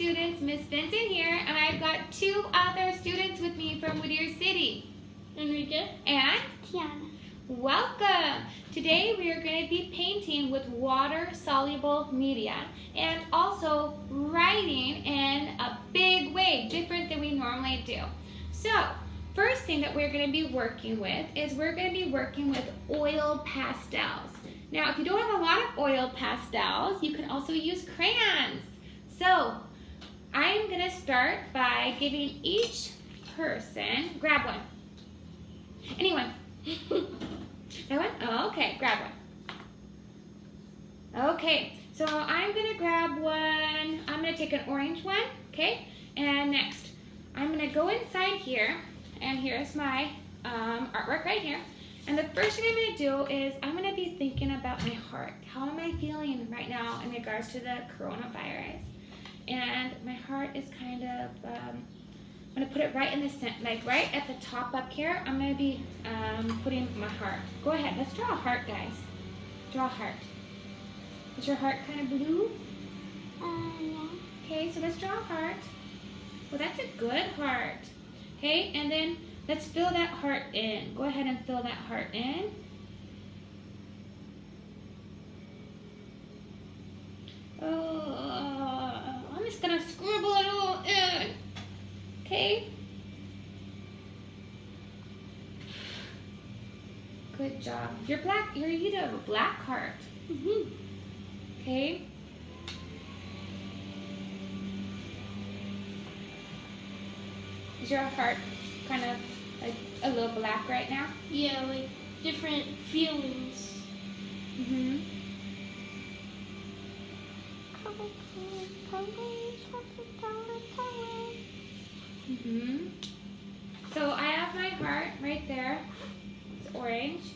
students, Miss Vincent here, and I've got two other students with me from Whittier City. Enrique and Tiana. Welcome! Today we are going to be painting with water-soluble media and also writing in a big way, different than we normally do. So, first thing that we're going to be working with is we're going to be working with oil pastels. Now, if you don't have a lot of oil pastels, you can also use crayons. So, I'm going to start by giving each person, grab one. Anyone? That one? Oh, okay, grab one. Okay, so I'm going to grab one. I'm going to take an orange one, okay? And next, I'm going to go inside here, and here's my artwork right here. And the first thing I'm going to do is I'm going to be thinking about my heart. How am I feeling right now in regards to the coronavirus? And my heart is kind of, I'm going to put it right in the center, like right at the top up here. I'm going to be putting my heart. Go ahead, let's draw a heart, guys. Draw a heart. Is your heart kind of blue? Yeah. Okay, so let's draw a heart. Well, that's a good heart. Okay, and then let's fill that heart in. Go ahead and fill that heart in. Oh, I'm just gonna scribble it all in. Okay. Good job. You're black. You have a black heart. Okay. Is your heart kind of like a little black right now? Yeah, like different feelings. So I have my heart right there. It's orange.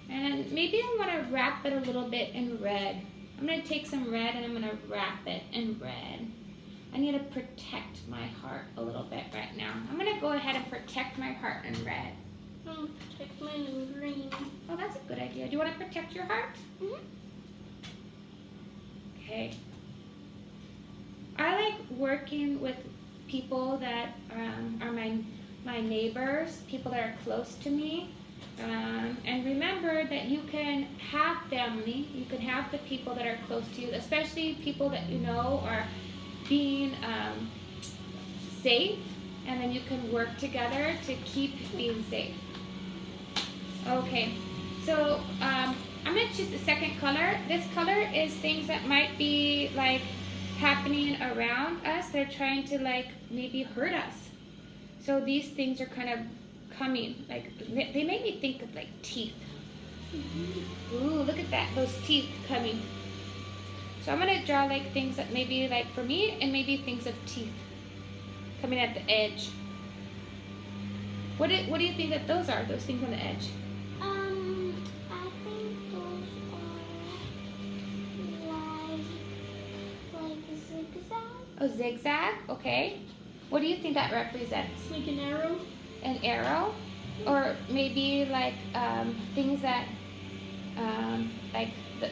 And maybe I want to wrap it a little bit in red. I'm going to take some red and I'm going to wrap it in red. I need to protect my heart a little bit right now. I'm going to go ahead and protect my heart in red. I'm going to protect mine in green. Oh, that's a good idea. Do you want to protect your heart? Okay. I like working with people that are my neighbors, people that are close to me. And remember that you can have family, you can have the people that are close to you, especially people that you know are being safe, and then you can work together to keep being safe. Okay, so I'm going to choose the second color. This color is things that might be like happening around us. They're trying to like maybe hurt us. So these things are kind of coming, like they make me think of like teeth. Ooh, look at that, those teeth coming. So I'm going to draw like things that maybe like for me, and maybe things of teeth coming at the edge. What do you think that those are, those things on the edge? I think those are like a zigzag. A zigzag, okay. What do you think that represents? Like an arrow. An arrow? Or maybe like things that,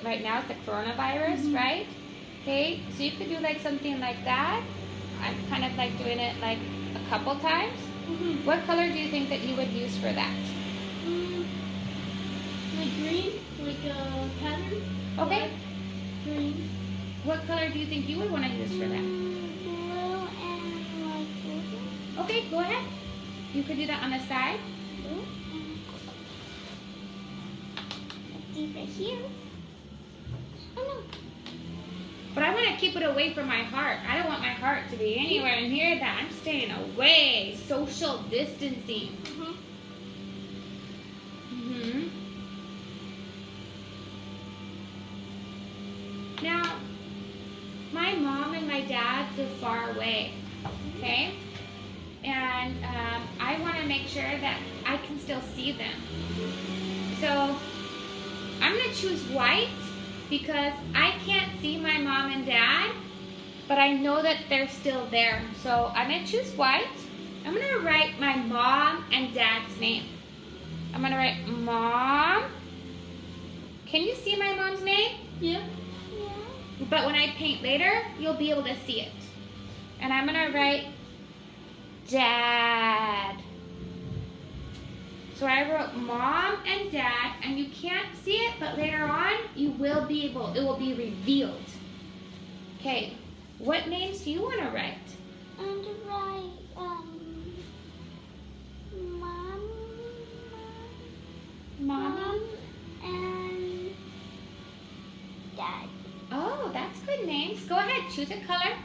right now it's the coronavirus, right? Okay, so you could do like something like that. I'm kind of like doing it like a couple times. What color do you think that you would use for that? Like green, like a pattern. Okay. Black, green. What color do you think you would want to use for that? Blue and like blue. Okay, go ahead. You could do that on the side. Blue. Deep right here. Oh no. But I want to keep it away from my heart. I don't want my heart to be anywhere near that. I'm staying away. Social distancing. Now, my mom and my dad live far away, okay? And I want to make sure that I can still see them. So, I'm going to choose white because I can't see my mom and dad, but I know that they're still there. So, I'm going to choose white. I'm going to write my mom and dad's name. I'm going to write Mom. Can you see my mom's name? Yeah. But when I paint later, you'll be able to see it. And I'm gonna write Dad. So I wrote Mom and Dad, and you can't see it, but later on you will be able, it will be revealed. Okay, what names do you want to write? And write Mom and Dad. Oh, that's good names. Go ahead, choose a color.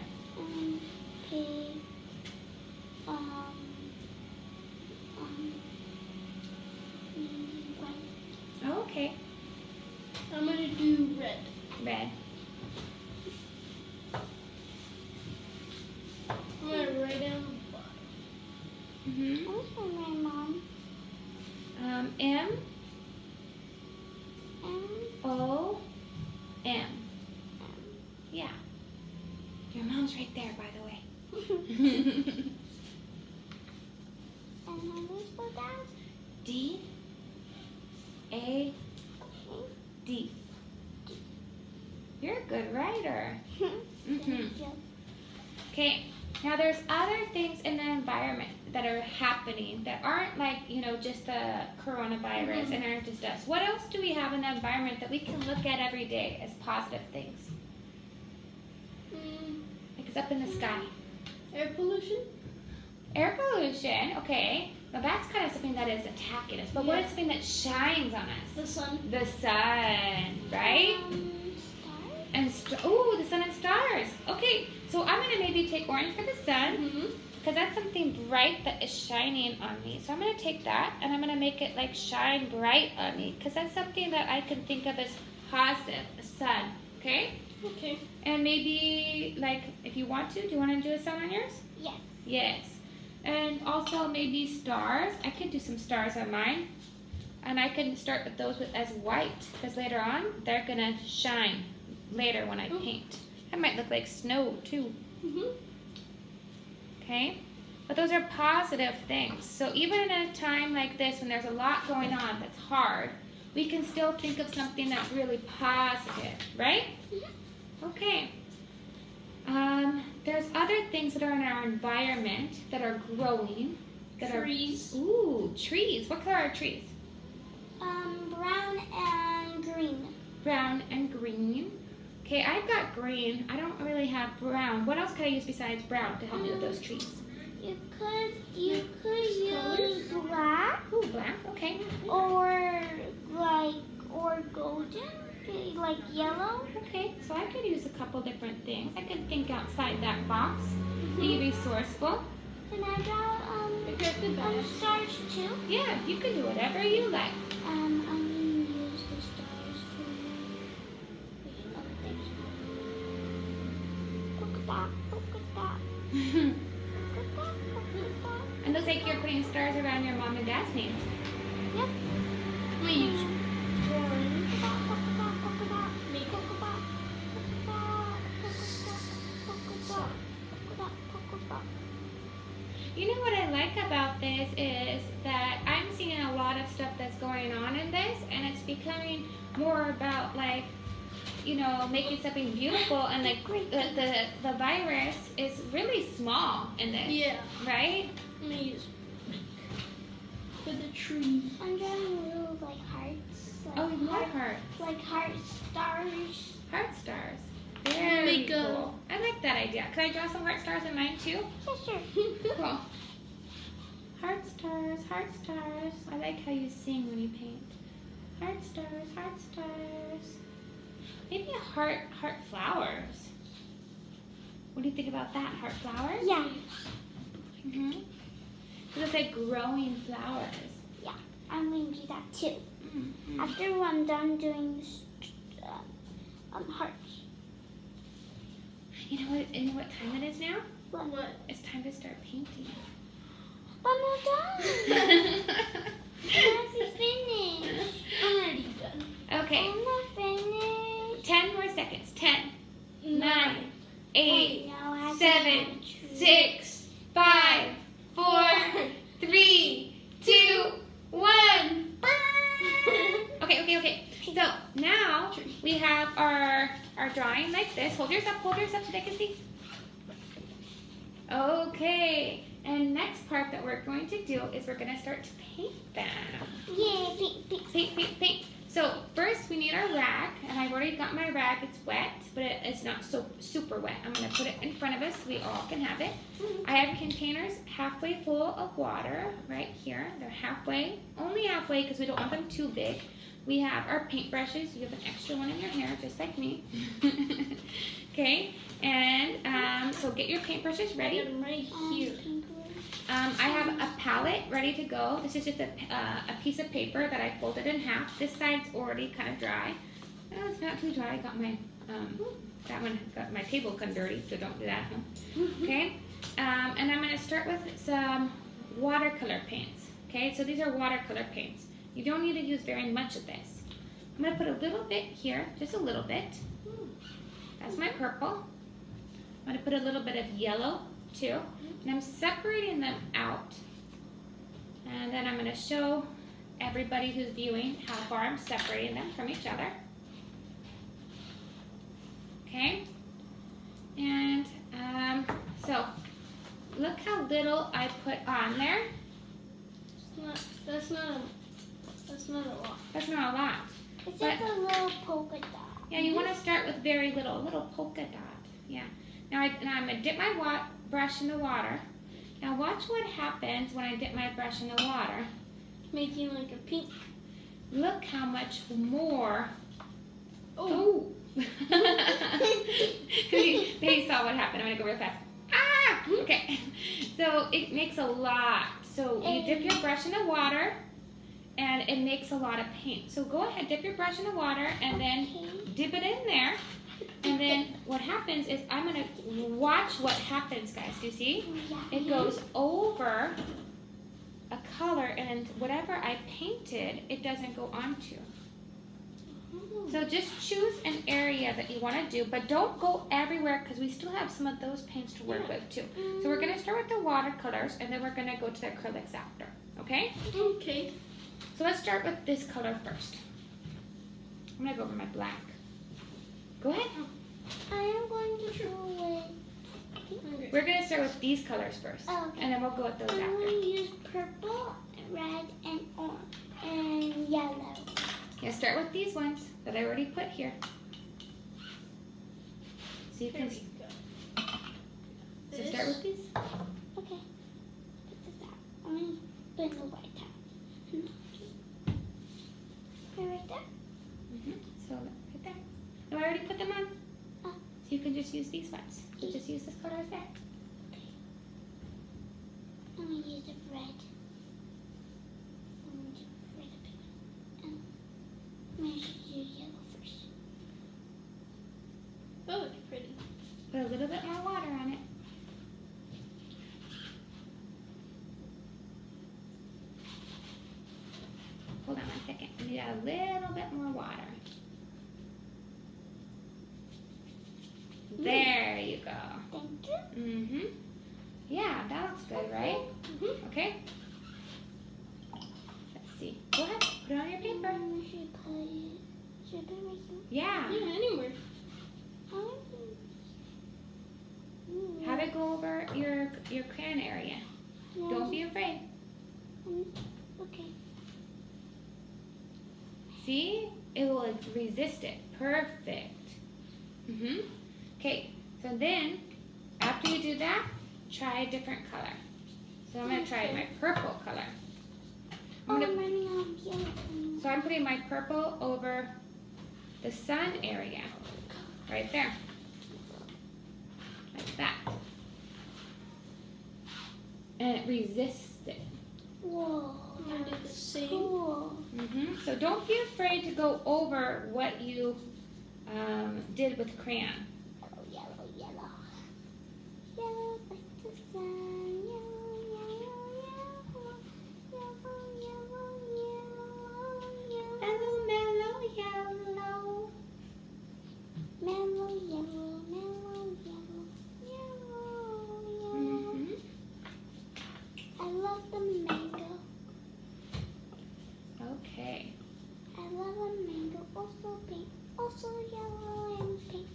Pink. White. Okay, I'm gonna do red. red. I'm gonna write down the bottom. Mm-hmm. I'm gonna write Mom. M M. O M. Yeah. Your mom's right there, by the way. And how do you spell that? D A D. You're a good writer. Mm-hmm. Okay, now there's other things in the environment that are happening that aren't like, you know, just the coronavirus and aren't just us. What else do we have in the environment that we can look at every day as positive things? Like it's up in the sky. Air pollution? Air pollution, okay. Now that's kind of something that is attacking us. But what is something that shines on us? The sun. The sun, right? Stars? And oh, the sun and stars. Okay, so I'm gonna maybe take orange for the sun because that's something bright that is shining on me. So I'm gonna take that and I'm gonna make it like shine bright on me because that's something that I can think of as positive, the sun. Okay? Okay. And maybe like if you want to, do you want to do a sun on yours? Yes. Yes. And also maybe stars. I could do some stars on mine. And I can start with those as white because later on they're gonna shine later when I paint. That might look like snow too. Okay? But those are positive things. So even in a time like this when there's a lot going on that's hard, we can still think of something that's really positive, right? Okay. There's other things that are in our environment that are growing. Trees. Ooh, trees. What color are trees? Brown and green. Brown and green. Okay, I've got green. I don't really have brown. What else could I use besides brown to help me with those trees? You could use black. Ooh, black. Okay. Or golden, like yellow. Okay, so I could use a couple different things. I could think outside that box. Be resourceful. Can I draw stars too? Yeah, you can do whatever you like. I'm gonna use the stars for polka dot, polka dot, polka dot, polka dot. And looks like you're putting stars around your mom and dad's names. Yep. I'm gonna use orange. Polka dot, polka dot, polka dot, polka dot, polka dot, polka dot, polka dot. You know what I like about this is that I'm seeing a lot of stuff that's going on in this, and it's becoming more about like, you know, making something beautiful, and like the virus is really small in this. Yeah. Right? I'm gonna use for the tree. I'm drawing little like hearts. Like Oh, more hearts. Like heart stars. Heart stars. I'm gonna Very make cool. I like that idea. Can I draw some heart stars in mine too? Yeah, sure. Cool. Heart stars, heart stars. I like how you sing when you paint. Heart stars, heart stars. Maybe a heart flowers. What do you think about that? Heart flowers? Yeah. Mm-hmm. So it's like growing flowers. Yeah. I'm gonna do that too. Mm-hmm. After I'm done doing hearts. You know what time it is now? What? It's time to start painting. I'm not done. I'm finished. I'm already done. Okay. I'm not finished. 10 more seconds. 10, 9, 8, Wait, now I have to 7, add trees. 6, 5, 4, 3, 2, 1. Okay. So now we have our drawing like this. Hold yours up so they can see. Okay, and next part that we're going to do is we're going to start to paint them. Yeah, paint, paint. Paint, paint, paint. So first we need our rag, and I've already got my rag. It's wet, but it's not so super wet. I'm going to put it in front of us so we all can have it. I have containers halfway full of water right here. They're halfway, only halfway because we don't want them too big. We have our paintbrushes. You have an extra one in your hair, just like me. Okay, and so get your paintbrushes ready. I got them right here. I have a palette ready to go. This is just a piece of paper that I folded in half. This side's already kind of dry. Oh, it's not too dry. I got my that one got my table kind of dirty, so don't do that. Okay, and I'm going to start with some watercolor paints. Okay, so these are watercolor paints. You don't need to use very much of this. I'm going to put a little bit here, just a little bit. That's my purple. I'm going to put a little bit of yellow too. And I'm separating them out. And then I'm going to show everybody who's viewing how far I'm separating them from each other. Okay? And so look how little I put on there. That's not a lot. That's not a lot. It's like a little polka dot. Yeah, you want to start with very little, a little polka dot. Yeah. Now I'm going to dip my brush in the water. Now watch what happens when I dip my brush in the water. Making like a pink. Look how much more. Oh. They saw what happened. I'm going to go real fast. Ah! Okay. So it makes a lot. So you dip your brush in the water and it makes a lot of paint. So go ahead, dip your brush in the water and then dip it in there. And then what happens is I'm going to watch what happens, guys. You see? It goes over a color and whatever I painted, it doesn't go onto. So just choose an area that you want to do, but don't go everywhere because we still have some of those paints to work with too. So we're going to start with the watercolors and then we're going to go to the acrylics after. Okay? Okay. So let's start with this color first. I'm going to go over my black. Go ahead. I am going to do it. We're going to start with these colors first. Okay. And then we'll go with those I'm after. going to use purple, red, and orange, and yellow. Yeah, start with these ones that I already put here. So you can start with these. Okay. Put this out. I'm going to put the white out. Okay, right there. So right there. No, I already put them on. Oh. So you can just use these ones. So just use this color there. Okay. I'm going to use the red. I'm going to use red a bit. And I'm going to use yellow first. That looks pretty. Put a little bit more water on it. Hold on 1 second. I need a little bit more water. There you go. Thank you. Yeah, that looks good, right? Okay. Let's see. Go ahead. Put it on your paper. Should I put it right Yeah. here? Yeah, anywhere. Have it go over your crayon area. Don't be afraid. Okay. See? It will resist it. Perfect. Okay. So then, after you do that, try a different color. So I'm going to try my purple color. I'm running out of yellow. So I'm putting my purple over the sun area. Right there. Like that. And it resists it. Whoa. I'm going to do the same. Cool. So don't be afraid to go over what you did with crayon. Yellow, yellow. Yellow like the sun. Yellow, yellow, yellow. Yellow, yellow, yellow. Mellow, yellow. Mellow, yellow, mellow, yellow. Yellow, yellow. I love the mango. Okay. I love a mango. Also pink. Also yellow and pink.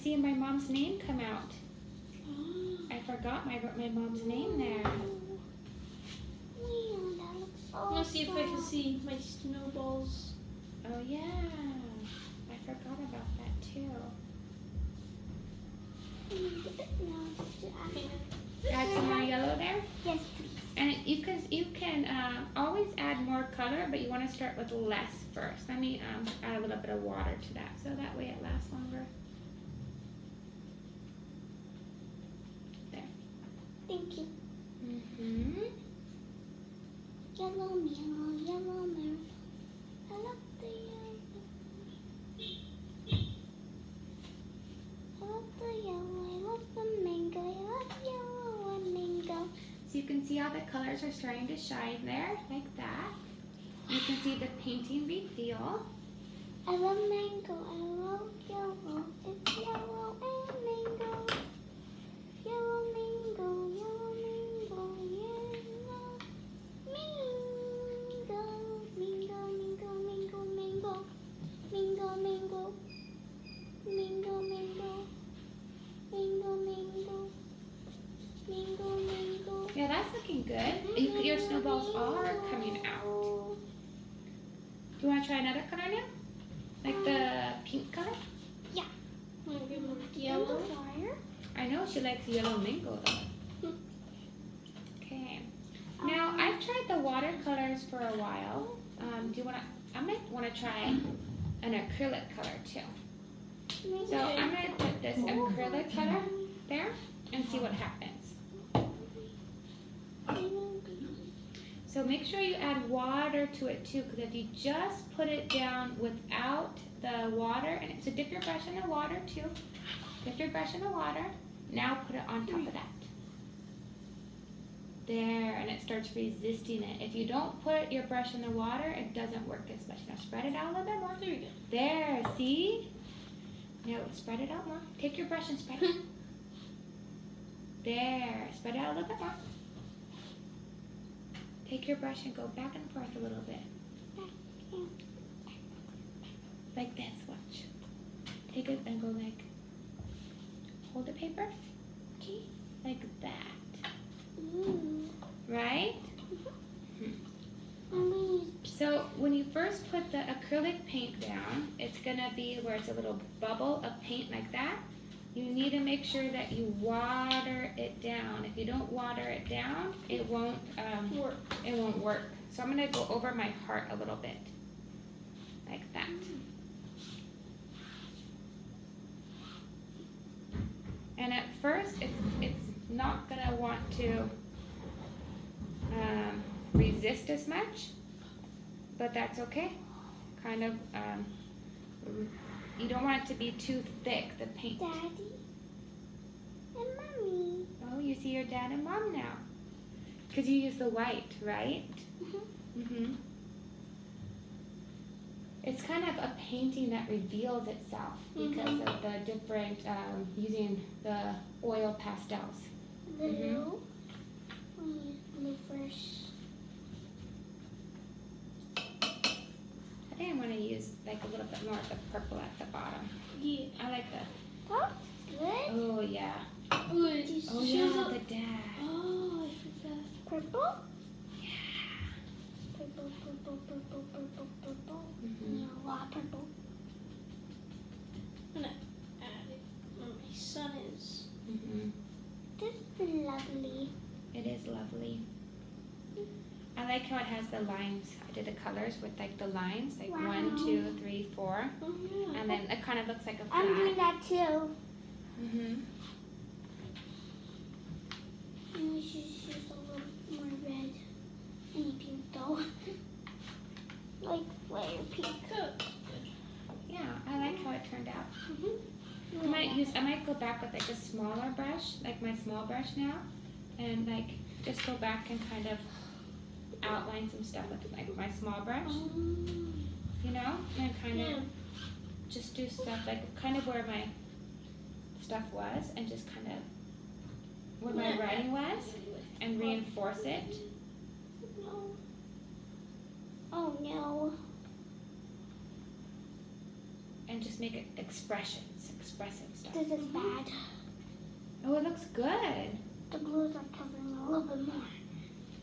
see my mom's name come out. I forgot my mom's name there. That looks I'm gonna see if I can see my snowballs. Oh yeah, I forgot about that too. Add some more yellow there. Yes, please. And you can always add more color, but you want to start with less first. Let me add a little bit of water to that, so that way it lasts longer. There. Thank you. Mhm. Yellow mirror, yellow mirror. I love the yellow. I love the yellow. I love the mango. I love yellow and mango. So you can see how the colors are starting to shine there, like that. You can see the painting reveal. I love mango. I love yellow. It's yellow and mango. Yellow mango, yellow mango, yellow mango. Mango, mango, mango, mango. Mango, mango. Mango, mango. Mango, mango. Mango, mango. Yeah, that's looking good. Your snowballs are coming out. Do you want to try another color now? Like the pink color? I'm gonna give them yellow. Fire. I know she likes yellow mango though. Okay. Now I've tried the watercolors for a while. Do you want to? I might want to try an acrylic color too. So I'm gonna put this acrylic color there and see what happens. So make sure you add water to it too, because if you just put it down without the water, and so dip your brush in the water too. Dip your brush in the water. Now put it on top of that. There, and it starts resisting it. If you don't put your brush in the water, it doesn't work as much. Now spread it out a little bit more. There we go. There, see? Now spread it out more. Take your brush and spread it. There, spread it out a little bit more. Take your brush and go back and forth a little bit. Like this, watch. Take it and go like, hold the paper. Okay. Like that. Ooh. Right? I'm gonna use So when you first put the acrylic paint down, it's gonna be where it's a little bubble of paint like that. You need to make sure that you water it down. If you don't water it down, it won't Work. It won't work. So I'm gonna go over my heart a little bit, like that. And at first, it's not gonna want to resist as much, but that's okay. Kind of, you don't want it to be too thick, the paint. Daddy and Mommy. Oh, you see your dad and mom now. Because you use the white, right? Mm-hmm. It's kind of a painting that reveals itself because of the different, using the oil pastels. Blue. We use blue first. I think I'm going to use like a little bit more of the purple at the bottom. Yeah. I like the, That's good. oh yeah. Good. Oh yeah, the dad. Oh, I forgot. Purple. Yeah. Purple, purple, purple, purple, purple. Mm-hmm. Yeah, a lot of purple. I'm gonna add it where my sun is. Mm-hmm. This is lovely. It is lovely. I like how it has the lines. I did the colors with like the lines, like Wow. 1, 2, 3, 4, Oh yeah. and then it kind of looks like a I'm doing flag. that too. Mm-hmm. And we should use a little more red. And pink though. Like layer pink. Good. Yeah, I like how it turned out. Mm-hmm. I might go back with like a smaller brush, like my small brush now, and like just go back and kind of outline some stuff with like my small brush, you know, and kind of just do stuff like kind of where my stuff was, and just kind of where my writing was, and reinforce it. No. Oh no. and just make it expressions, expressive stuff. This is bad. Oh, it looks good. The blues are covering a little bit more.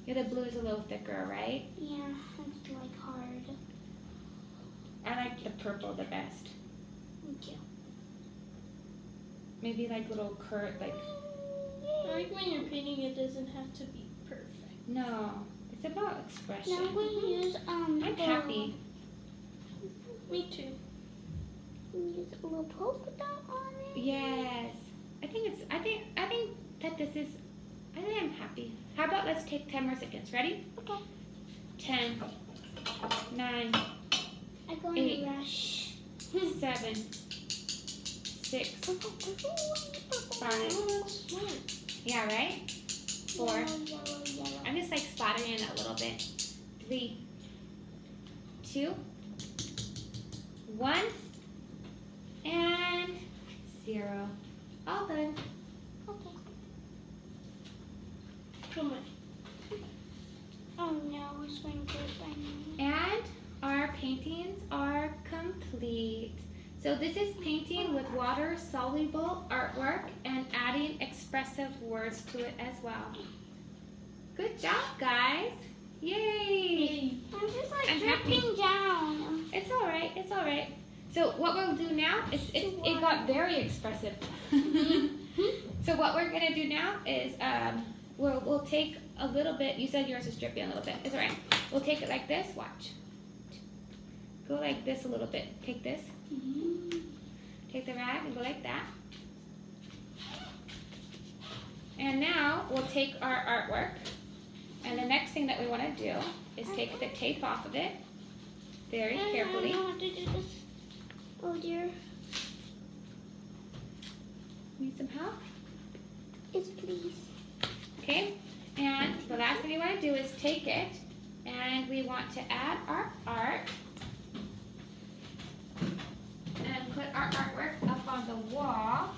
Yeah, the blue is a little thicker, right? Yeah, it's like hard. I like the purple the best. Thank you. Maybe like little like, I like when you're painting, it doesn't have to be perfect. no, it's about expression. Now I'm going to use I'm happy. Me too. Use a little polka dot on it. Yes. I think that this is, I think I'm happy. How about let's take 10 more seconds. Ready? Okay. 10, 9, I go in 8, a rush. 7, 6, 5. Yeah, right? 4. Yellow, yellow, yellow. I'm just like splattering it a little bit. 3, 2, 1, and 0. All done. Okay. Come on. Oh no, it's going to go by me. And our paintings are complete. So this is painting with water-soluble artwork and adding expressive words to it as well. Good job, guys. Yay! I'm just like I'm happy. dripping down. It's all right. It's all right. So what we'll do now is it got very expressive. So what we're gonna do now is we'll take a little bit. You said yours is dripping a little bit. It's all right. We'll take it like this. Watch. Go like this a little bit. Take this. Take the rag and go like that. And now we'll take our artwork. And the next thing that we want to do is take the tape off of it very carefully. I don't know how to do this. Oh dear. Need some help? Yes, please. Okay. And the last thing we want to do is take it and we want to add our art and put our artwork up on the wall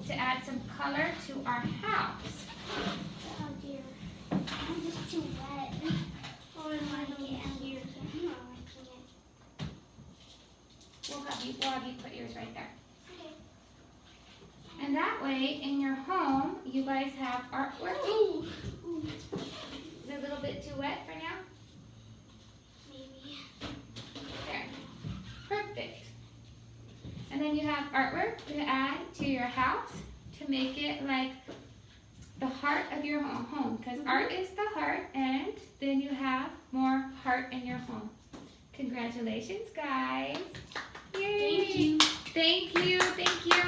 to add some color to our house. Oh dear. I'm just too wet. Oh, and mine over here. I'm not liking it. We'll have you put yours right there. Okay. And that way, in your home, you guys have artwork. Ooh. Is it a little bit too wet for now? Maybe. There. Perfect. And then you have artwork to add to your house to make it like the heart of your home. Because art is the heart, and then you have more heart in your home. Congratulations, guys. Yay. Thank you. Thank you. Thank you.